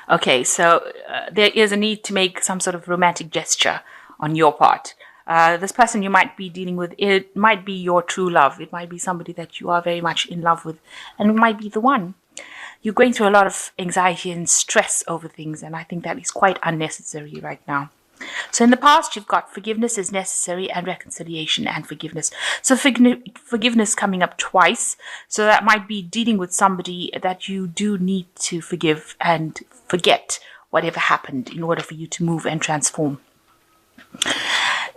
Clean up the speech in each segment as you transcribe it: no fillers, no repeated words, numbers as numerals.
Okay, so there is a need to make some sort of romantic gesture on your part. This person you might be dealing with, it might be your true love. It might be somebody that you are very much in love with, and it might be the one. You're going through a lot of anxiety and stress over things, and I think that is quite unnecessary right now. So in the past, you've got forgiveness is necessary and reconciliation and forgiveness. So forgiveness coming up twice. So that might be dealing with somebody that you do need to forgive and forget whatever happened in order for you to move and transform.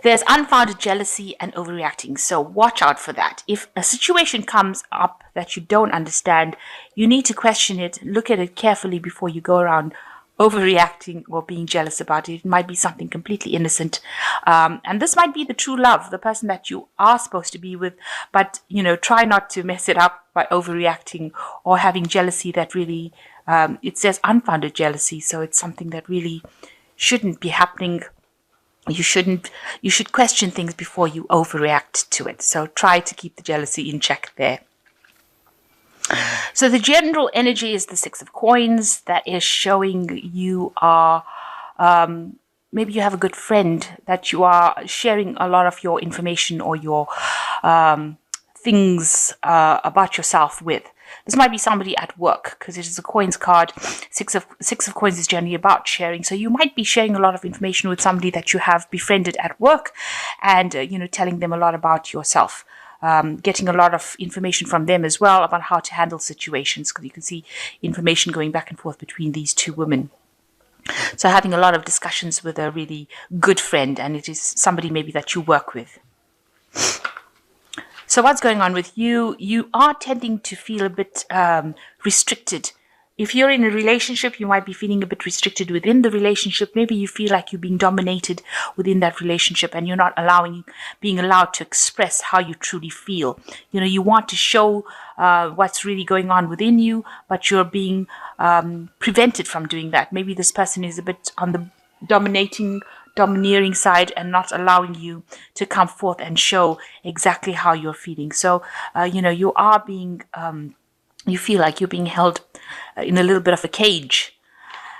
There's unfounded jealousy and overreacting, so watch out for that. If a situation comes up that you don't understand, you need to question it, look at it carefully before you go around overreacting or being jealous about it. It might be something completely innocent. And this might be the true love, the person that you are supposed to be with, but, try not to mess it up by overreacting or having jealousy that really, it says unfounded jealousy, so it's something that really shouldn't be happening. You should question things before you overreact to it. So try to keep the jealousy in check there. So the general energy is the Six of Coins. That is showing you are, maybe you have a good friend that you are sharing a lot of your information or your things about yourself with. This might be somebody at work because it is a coins card. Six of Coins is generally about sharing. So you might be sharing a lot of information with somebody that you have befriended at work, and telling them a lot about yourself. Getting a lot of information from them as well about how to handle situations, because you can see information going back and forth between these two women. So having a lot of discussions with a really good friend, and it is somebody maybe that you work with. So what's going on with you? You are tending to feel a bit restricted. If you're in a relationship, you might be feeling a bit restricted within the relationship. Maybe you feel like you're being dominated within that relationship and you're not being allowed to express how you truly feel. You want to show what's really going on within you, but you're being prevented from doing that. Maybe this person is a bit on the domineering side and not allowing you to come forth and show exactly how you're feeling. So, you are being, you feel like you're being held in a little bit of a cage.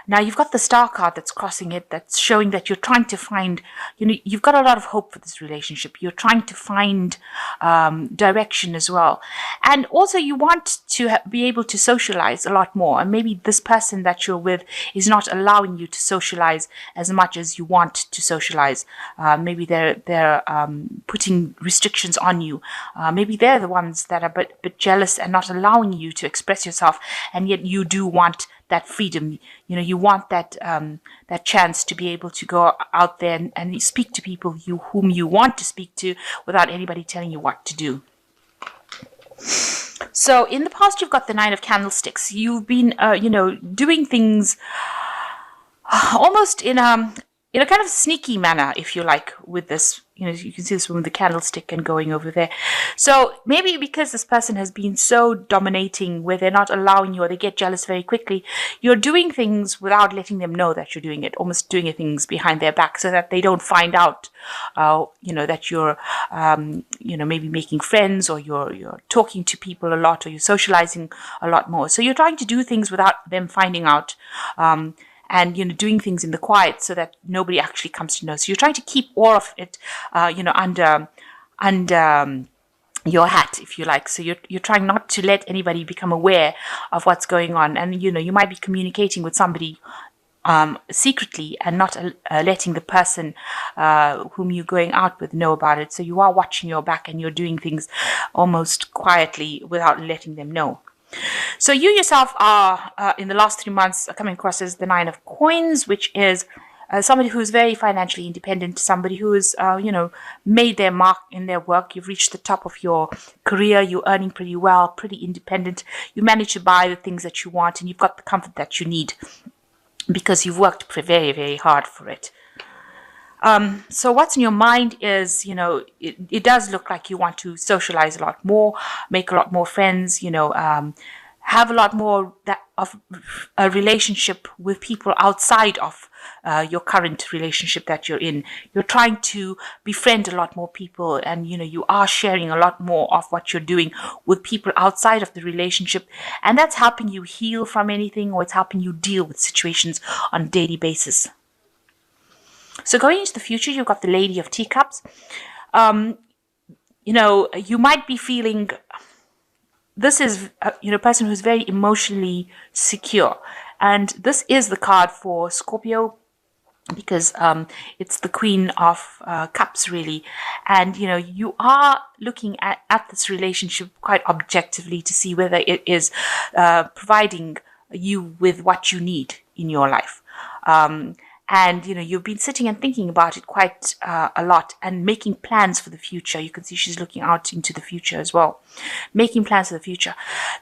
Now you've got the Star card that's crossing it, that's showing that you're trying to find, you've got a lot of hope for this relationship. You're trying to find direction as well. And also you want to be able to socialize a lot more. And maybe this person that you're with is not allowing you to socialize as much as you want to socialize. Maybe they're putting restrictions on you. Maybe they're the ones that are a bit jealous and not allowing you to express yourself. And yet you do want that freedom. You want that chance to be able to go out there and speak to people whom you want to speak to without anybody telling you what to do. So in the past, you've got the Nine of Candlesticks. You've been, doing things almost in a kind of sneaky manner, if you like, with this. You can see this woman with the candlestick and going over there. So maybe because this person has been so dominating where they're not allowing you or they get jealous very quickly, you're doing things without letting them know that you're doing it, almost doing things behind their back so that they don't find out, that you're, maybe making friends or you're talking to people a lot or you're socializing a lot more. So you're trying to do things without them finding out. And doing things in the quiet so that nobody actually comes to know. So you're trying to keep all of it, under your hat, if you like. So you're trying not to let anybody become aware of what's going on. And you might be communicating with somebody secretly and not letting the person whom you're going out with know about it. So you are watching your back and you're doing things almost quietly without letting them know. So you yourself are, in the last 3 months, coming across as the Nine of Coins, which is somebody who is very financially independent, somebody who has, made their mark in their work. You've reached the top of your career. You're earning pretty well, pretty independent. You manage to buy the things that you want, and you've got the comfort that you need because you've worked very, very hard for it. So what's in your mind is, it does look like you want to socialize a lot more, make a lot more friends, have a lot more of a relationship with people outside of your current relationship that you're in. You're trying to befriend a lot more people, and you are sharing a lot more of what you're doing with people outside of the relationship, and that's helping you heal from anything, or it's helping you deal with situations on a daily basis. So going into the future, you've got the Lady of Teacups. You might be feeling, this is a person who's very emotionally secure, and this is the card for Scorpio, because it's the Queen of Cups, really. And you are looking at this relationship quite objectively to see whether it is providing you with what you need in your life. And you've been sitting and thinking about it quite a lot, and making plans for the future. You can see she's looking out into the future as well, making plans for the future.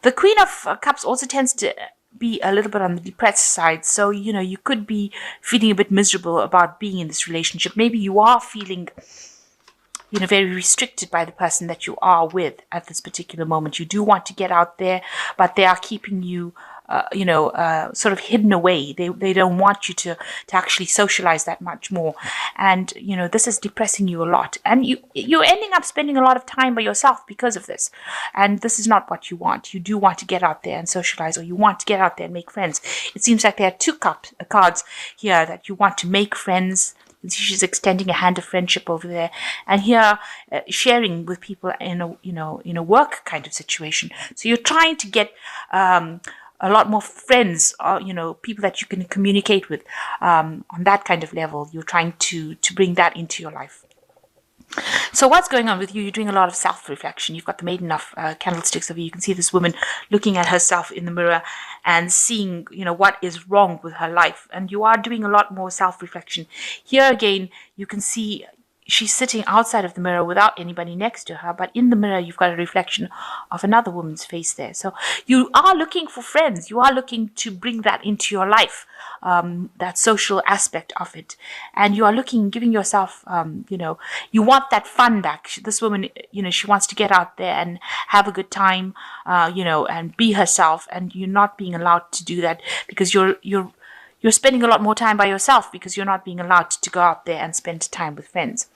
The Queen of Cups also tends to be a little bit on the depressed side. So you could be feeling a bit miserable about being in this relationship. Maybe you are feeling very restricted by the person that you are with at this particular moment. You do want to get out there, but they are keeping you sort of hidden away. They don't want you to actually socialize that much more. And, this is depressing you a lot. And you're ending up spending a lot of time by yourself because of this. And this is not what you want. You do want to get out there and socialize, or you want to get out there and make friends. It seems like there are two cards here that you want to make friends. She's extending a hand of friendship over there, and here sharing with people in a work kind of situation. So you're trying to get a lot more friends, or people that you can communicate with on that kind of level. You're trying to bring that into your life. So what's going on with you? You're doing a lot of self-reflection. You've got the Maiden of Candlesticks over you. You can see this woman looking at herself in the mirror and seeing, what is wrong with her life. And you are doing a lot more self-reflection. Here again, you can see she's sitting outside of the mirror without anybody next to her, but in the mirror you've got a reflection of another woman's face there. So you are looking for friends. You are looking to bring that into your life, that social aspect of it. And you are giving yourself, you want that fun back. This woman, she wants to get out there and have a good time, and be herself, and you're not being allowed to do that because you're spending a lot more time by yourself because you're not being allowed to go out there and spend time with friends.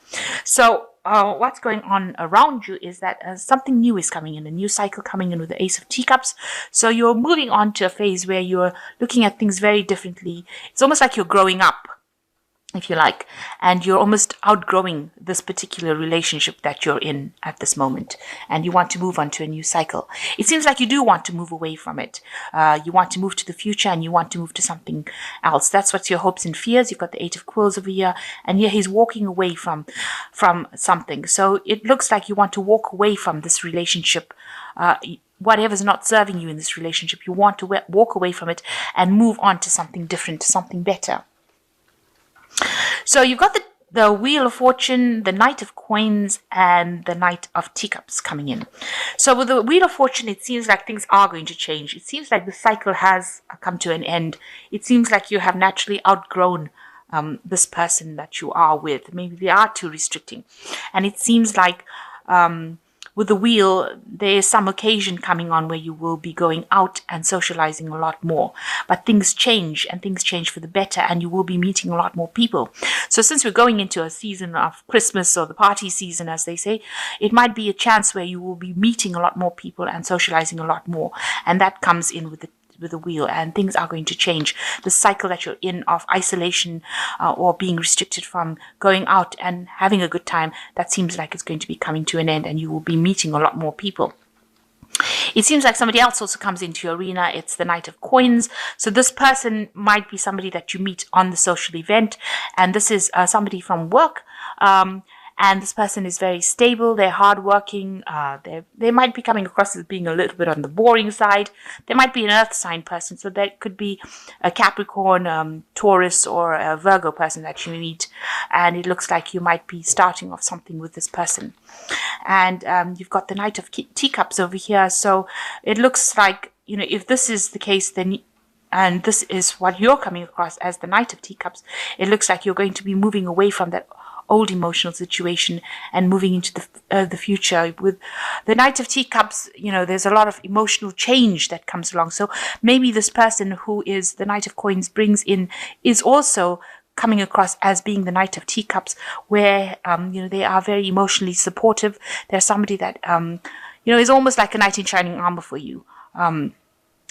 So what's going on around you is that something new is coming in, a new cycle coming in with the Ace of Teacups. So you're moving on to a phase where you're looking at things very differently. It's almost like you're growing up, if you like, and you're almost outgrowing this particular relationship that you're in at this moment, and you want to move on to a new cycle. It seems like you do want to move away from it. You want to move to the future, and you want to move to something else. That's what's your hopes and fears. You've got the Eight of Quills over here, and here he's walking away from something. So it looks like you want to walk away from this relationship. Whatever's not serving you in this relationship, you want to walk away from it and move on to something different, something better. So you've got the Wheel of Fortune, the Knight of Coins, and the Knight of Teacups coming in. So with the Wheel of Fortune, it seems like things are going to change. It seems like the cycle has come to an end. It seems like you have naturally outgrown this person that you are with. Maybe they are too restricting. And it seems like with the wheel, there is some occasion coming on where you will be going out and socializing a lot more. But things change, and things change for the better, and you will be meeting a lot more people. So since we're going into a season of Christmas, or the party season, as they say, it might be a chance where you will be meeting a lot more people and socializing a lot more. And that comes in with the wheel, and things are going to change. The cycle that you're in of isolation or being restricted from going out and having a good time, that seems like it's going to be coming to an end, and you will be meeting a lot more people. It seems like somebody else also comes into your arena. It's the Knight of Coins. So this person might be somebody that you meet on the social event, and this is somebody from work. And this person is very stable. They're hardworking. They might be coming across as being a little bit on the boring side. They might be an earth sign person. So that could be a Capricorn, Taurus, or a Virgo person that you meet. And it looks like you might be starting off something with this person. And you've got the Knight of Teacups over here. So it looks like, if this is the case, then and this is what you're coming across as the Knight of Teacups, it looks like you're going to be moving away from that old emotional situation and moving into the future. With the Knight of Teacups, there's a lot of emotional change that comes along. So maybe this person who is the Knight of Coins brings in is also coming across as being the Knight of Teacups, where they are very emotionally supportive. They're somebody that is almost like a knight in shining armor for you.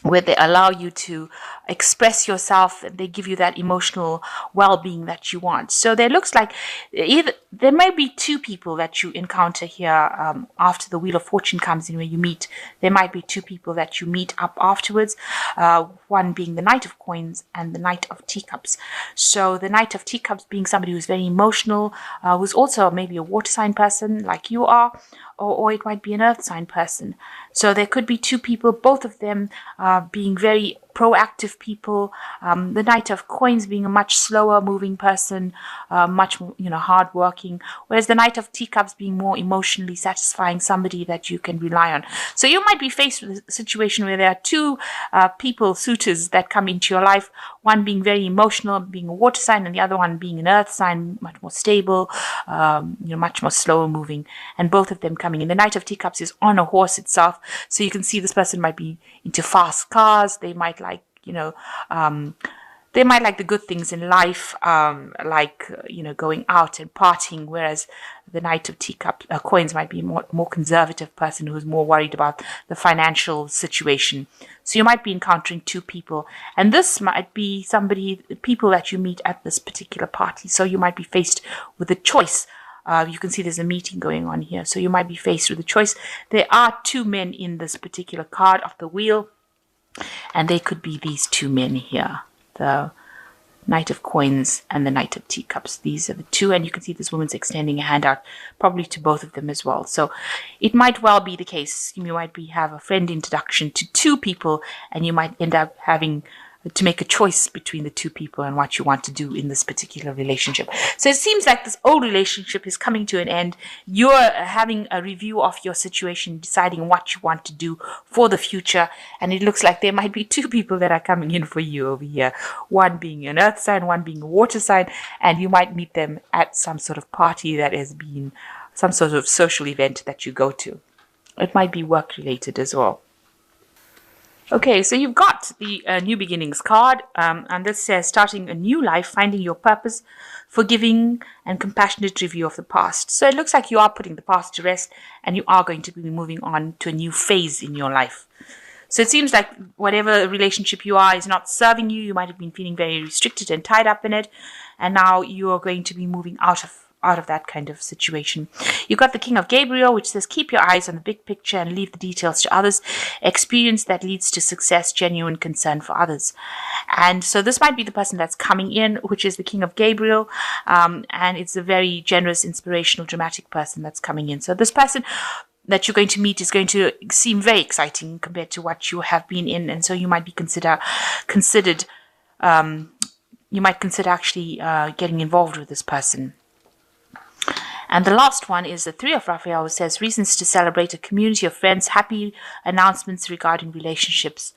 Where they allow you to express yourself and they give you that emotional well-being that you want. So there looks like there may be two people that you encounter here after the Wheel of Fortune comes in, where you meet. There might be two people that you meet up afterwards, one being the Knight of Coins and the Knight of Teacups. So the Knight of Teacups being somebody who's very emotional, who's also maybe a water sign person like you are, or it might be an earth sign person. So there could be two people, both of them being very proactive people. The Knight of Coins being a much slower moving person, much hardworking, whereas the Knight of Teacups being more emotionally satisfying, somebody that you can rely on. So you might be faced with a situation where there are two suitors that come into your life, one being very emotional, being a water sign, and the other one being an earth sign, much more stable, much more slower moving, and both of them coming in. The Knight of Teacups is on a horse itself, so you can see this person might be into fast cars. They might like the good things in life, going out and partying, whereas the Knight of Coins might be more conservative person who's more worried about the financial situation. So you might be encountering two people, and this might be people that you meet at this particular party. So you might be faced with a choice. You can see there's a meeting going on here. So you might be faced with a choice. There are two men in this particular card of the wheel, and they could be these two men here, the Knight of Coins and the Knight of Teacups. These are the two, and you can see this woman's extending a hand out, probably to both of them as well. So it might well be the case. You might have a friend introduction to two people, and you might end up having to make a choice between the two people and what you want to do in this particular relationship. So it seems like this old relationship is coming to an end. You're having a review of your situation, deciding what you want to do for the future. And it looks like there might be two people that are coming in for you over here. One being an earth sign, one being a water sign. And you might meet them at some sort of party that has been some sort of social event that you go to. It might be work related as well. Okay, so you've got the New Beginnings card, and this says starting a new life, finding your purpose, forgiving and compassionate review of the past. So it looks like you are putting the past to rest and you are going to be moving on to a new phase in your life. So it seems like whatever relationship you are is not serving you. You might have been feeling very restricted and tied up in it, and now you are going to be moving out of that kind of situation. You've got the King of Gabriel, which says keep your eyes on the big picture and leave the details to others. Experience that leads to success, genuine concern for others. And so this might be the person that's coming in, which is the King of Gabriel, and it's a very generous, inspirational, dramatic person that's coming in. So this person that you're going to meet is going to seem very exciting compared to what you have been in, and so you might be considered actually getting involved with this person. And the last one is the Three of Raphael, which says reasons to celebrate a community of friends, happy announcements regarding relationships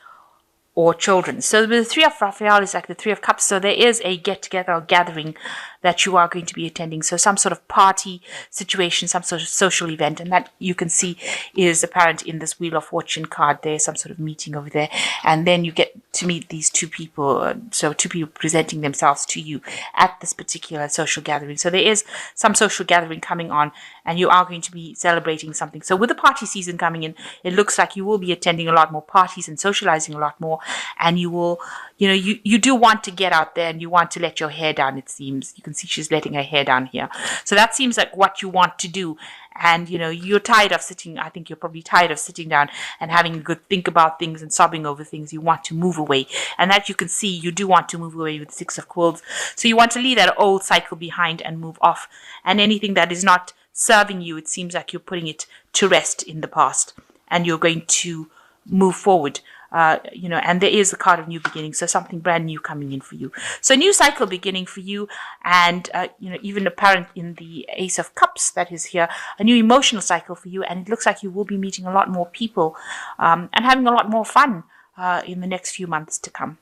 or children. So the Three of Raphael is like the Three of Cups. So there is a get-together or gathering that you are going to be attending. So some sort of party situation, some sort of social event. And that you can see is apparent in this Wheel of Fortune card. There's some sort of meeting over there. And then you get to meet these two people. So two people presenting themselves to you at this particular social gathering. So there is some social gathering coming on, and you are going to be celebrating something. So with the party season coming in, it looks like you will be attending a lot more parties and socializing a lot more. And you will, you do want to get out there and you want to let your hair down, it seems. You can see she's letting her hair down here. So that seems like what you want to do. And, you're tired of sitting, I think you're probably tired of sitting down and having a good think about things and sobbing over things. You want to move away. And that you can see you do want to move away with the Six of Quills. So you want to leave that old cycle behind and move off. And anything that is not serving you, it seems like you're putting it to rest in the past. And you're going to move forward. And there is a card of new beginning, so something brand new coming in for you. So a new cycle beginning for you, and even apparent in the Ace of Cups that is here, a new emotional cycle for you, and it looks like you will be meeting a lot more people and having a lot more fun in the next few months to come.